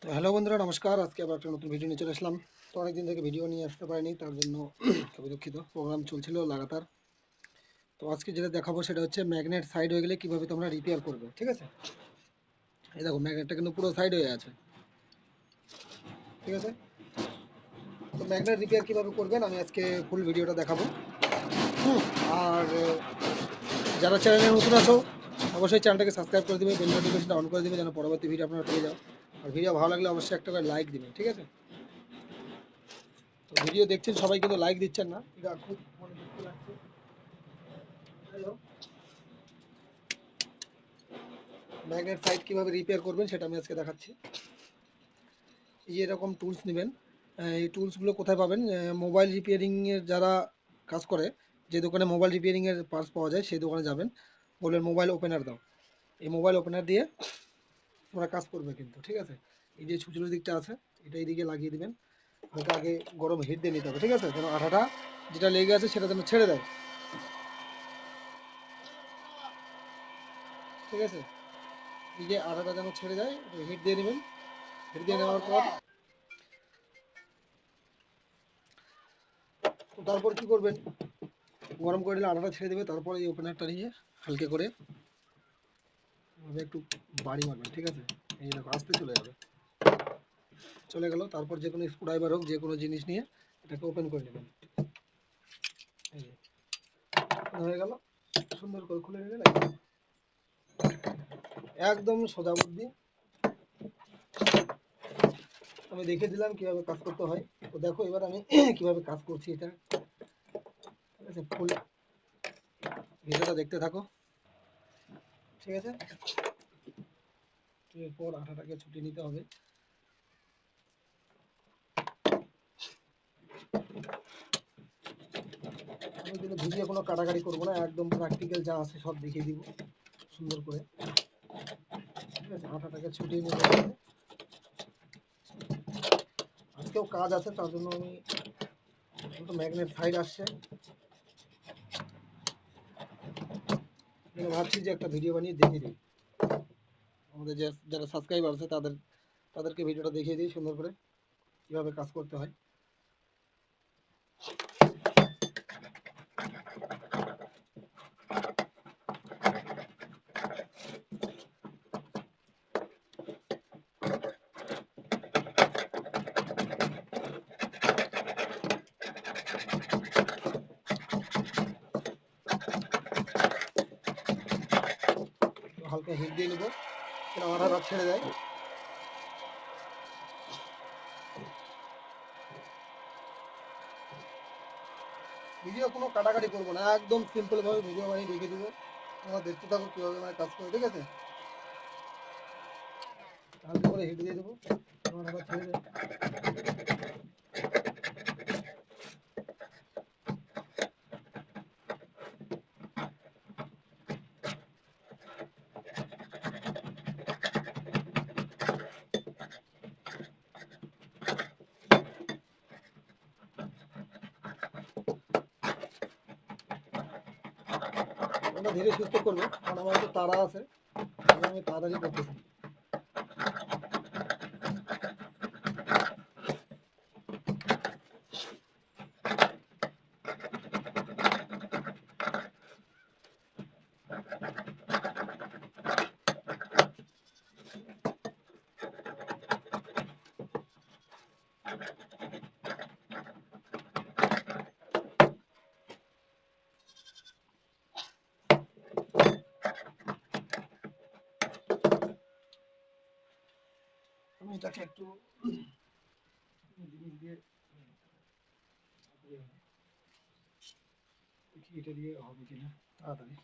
তো হ্যালো বন্ধুরা, নমস্কার। আজকে আবার একটা নতুন ভিডিও নিয়ে চলে আসলাম। তো অনেকদিন থেকে ভিডিও নিয়ে আসতে পারিনি, তার জন্য খুবই দুঃখিত। প্রোগ্রাম চলছিল লাগাতার। তো আজকে যেটা দেখাবো সেটা হচ্ছে ম্যাগনেট সাইড হয়ে গেলে কিভাবে তোমরা রিপেয়ার করবে, ঠিক আছে? এই দেখো, ম্যাগনেটটা কিন্তু পুরো সাইড হয়ে আছে, ঠিক আছে? তো ম্যাগনেট রিপেয়ার কিভাবে করবেন আমি আজকে ফুল ভিডিওটা দেখাবো। আর যারা চ্যানেলে নতুন আছো, অবশ্যই চ্যানেলটাকে সাবস্ক্রাইব করে দিবে, বেল নোটিফিকেশনটা অন করে দিবে, যেন পরবর্তী ভিডিও আপনারা পেয়ে যাও। আর ভিডিও ভালো লাগলে অবশ্যই একটা করে লাইক দিবেন, ঠিক আছে? তো ভিডিও দেখছেন সবাই, কিন্তু লাইক দিচ্ছেন না, এটা খুব মনে দুঃখ লাগছে। যাই হোক, ম্যাগনেট সাইট কিভাবে রিপেয়ার করবেন সেটা আমি আজকে দেখাচ্ছি। এই যে এরকম টুলস নেবেন। এই টুলসগুলো কোথায় পাবেন? মোবাইল রিপেয়ারিংয়ের যারা কাজ করে, যে দোকানে মোবাইল রিপেয়ারিংয়ের পার্টস পাওয়া যায় সেই দোকানে যাবেন, বলবেন মোবাইল ওপেনার দাও। এই মোবাইল ওপেনার দিয়ে ওরা কাজ করবে কিন্তু, ঠিক আছে? এই যে ছুচুর দিকটা আছে, এটা এইদিকে লাগিয়ে দিবেন। ওটা আগে গরম হিট দিয়ে নিতে হবে, ঠিক আছে? যেন আঠাটা যেটা লেগে আছে সেটা যেন ছেড়ে দেয়, ঠিক আছে? এই যে আঠাটা যেন ছেড়ে যায়, হিট দিয়ে নেবেন। হিট দিয়ে নেওয়ার পর তারপর কি করবেন? গরম করে দিলে আটাটা ছেড়ে দেবে, তারপরে এই ওপেনারটা নিয়ে হালকা করে এভাবে একটু বাড়ি মারবেন, ঠিক আছে? এই দেখো, আস্তে চলে যাবে, চলে গেল। তারপর যে কোনো স্ক্রুড্রাইভার হোক, যে কোনো জিনিস নিয়ে এটাকে ওপেন করে নেবেন। এই যে হয়ে গেল, সুন্দর করে খুলে নেবেন। একদম সোজা বুদ্ধি, আমি দেখে দিলাম কিভাবে কাজ করতে হয়। তো দেখো এবার আমি কিভাবে কাজ করছি এটা, ঠিক আছে? ফুল ভিডিওটা দেখতে থাকো, ঠিক আছে? এরপর আঠাটাকে ছুটিয়ে নিতে হবে। আমি কিন্তু ভিডিও কোনো কাটাকাটি করবো না, একদম প্র্যাকটিক্যাল যা আছে সব দেখিয়ে দিব সুন্দর করে, ঠিক আছে? আঠাটাকে ছুটিয়ে নিতে হবে। আজকেও কাজ আছে, তার জন্য আমি দুটো ম্যাগনেট সাইড আসছে, ভাবছি যে একটা ভিডিও বানিয়ে দেখিয়ে দিই। আমাদের যে যারা সাবস্ক্রাইবার আছে তাদেরকে ভিডিওটা দেখিয়ে দিই সুন্দর করে কিভাবে কাজ করতে হয়। হালকা হিট দিয়ে নিব, আমার হাত ছেড়ে দেয়। ভিডিও কোনো কাটাকাটি করবো না, একদম সিম্পল ভাবে ভিডিও বানিয়ে দেখিয়ে দিব। তোমরা দেখতে থাকো কিভাবে মানে কাজ করে, ঠিক আছে? হালকা করে হিট দিয়ে দেবো, আমার হাত ছেড়ে দেয়। তোমরা ধীরে সুস্থ করবে, কারণ আমার একটু তাড়া আছে, আমি তাড়াতাড়ি করতেছি। আমি এটাকে একটু জিনিস দিয়ে দেখি এটা দিয়ে হবে কিনা তাড়াতাড়ি।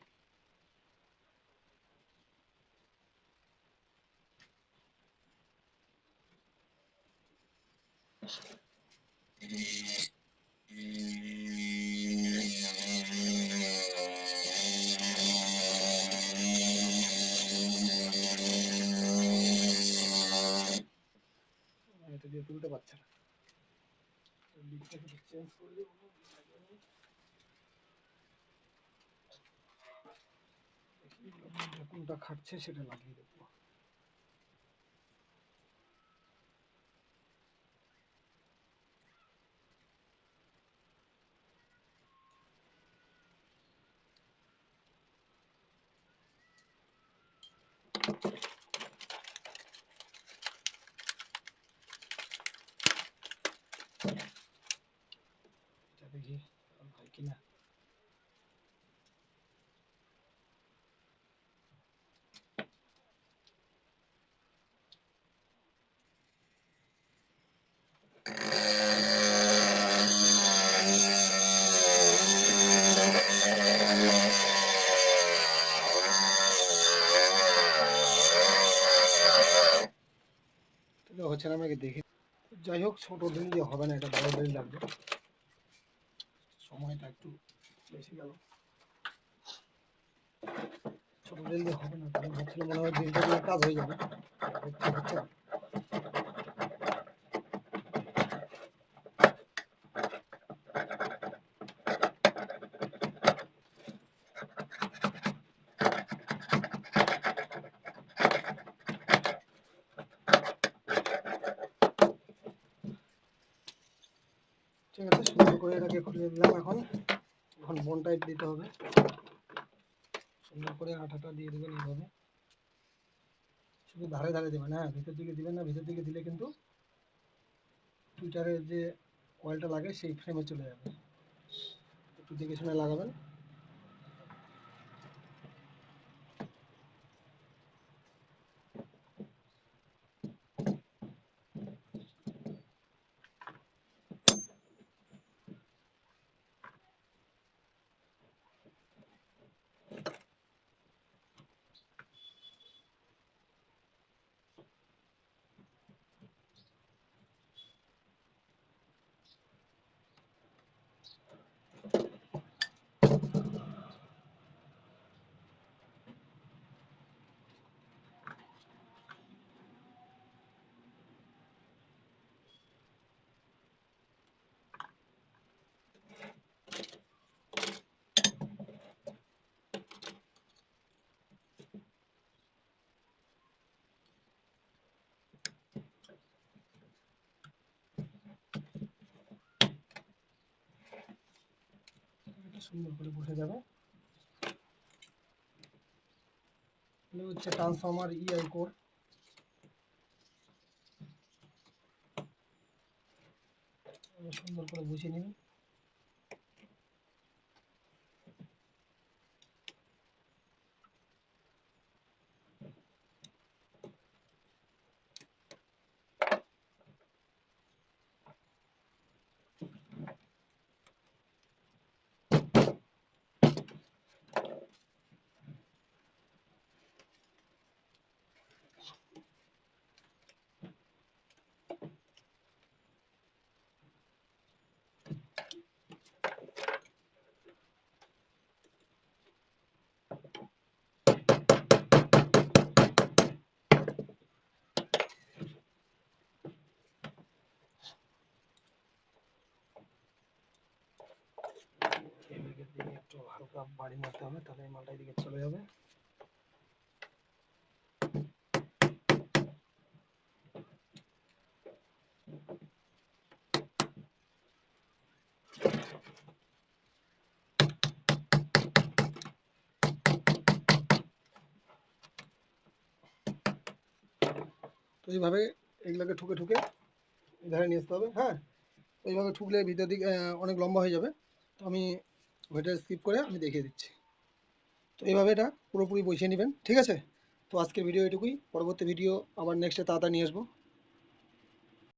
এটা দিয়ে তুলতে পারছে না, দিকটাকে চেঞ্জ করে দেবো। কোনটা খাটছে সেটা লাগিয়ে দেবো। দেখি হয় কিনা। হচ্ছে না, আমাকে দেখে। যাই হোক, ছোট ড্রিল দিয়ে হবে না, এটা বড় ড্রিল লাগবে, সময়টা একটু বেশি গেল। ছোট ড্রিল দিয়ে হবে না, আমি ভাবছিলাম মনে হয় ড্রিলটা দিয়ে কাজ হয়ে যাবে, হচ্ছে না। ঠিক আছে, সুন্দর করে এটাকে খুলে দিলাম। এখন বোন টাইপ দিতে হবে, সুন্দর করে আঠাটা দিয়ে দেবেন এইভাবে, শুধু ধারে ধারে দেবেন, হ্যাঁ, ভিতর দিকে দিবেন না, ভিতর দিকে দিলে কিন্তু টুইটারের যে কয়েলটা লাগে সেই ফ্রেমে চলে যাবে, একটু দেখে শুনে লাগাবেন। সুন্দর করে বসে যাবে। হচ্ছে ট্রান্সফর্মার ইআই কোর, সুন্দর করে বসিয়ে নিন। একটু হালকা বাড়ি মারতে হবে, তাহলে এই মালটা এদিকে চলে যাবে। তো এইভাবে এগুলোকে ঠুকে ঠুকে এধারে নিয়ে আসতে হবে, হ্যাঁ। এইভাবে ঠুকলে ভিতর দিকে অনেক লম্বা হয়ে যাবে, তো আমি ওইটা স্কিপ করে আমি দেখিয়ে দিচ্ছি। তো এইভাবে এটা পুরোপুরি বসিয়ে নেবেন, ঠিক আছে। তো আজকের ভিডিও এটুকুই, পরবর্তী ভিডিও আবার নেক্সটে তাড়াতাড়ি নিয়ে আসবো।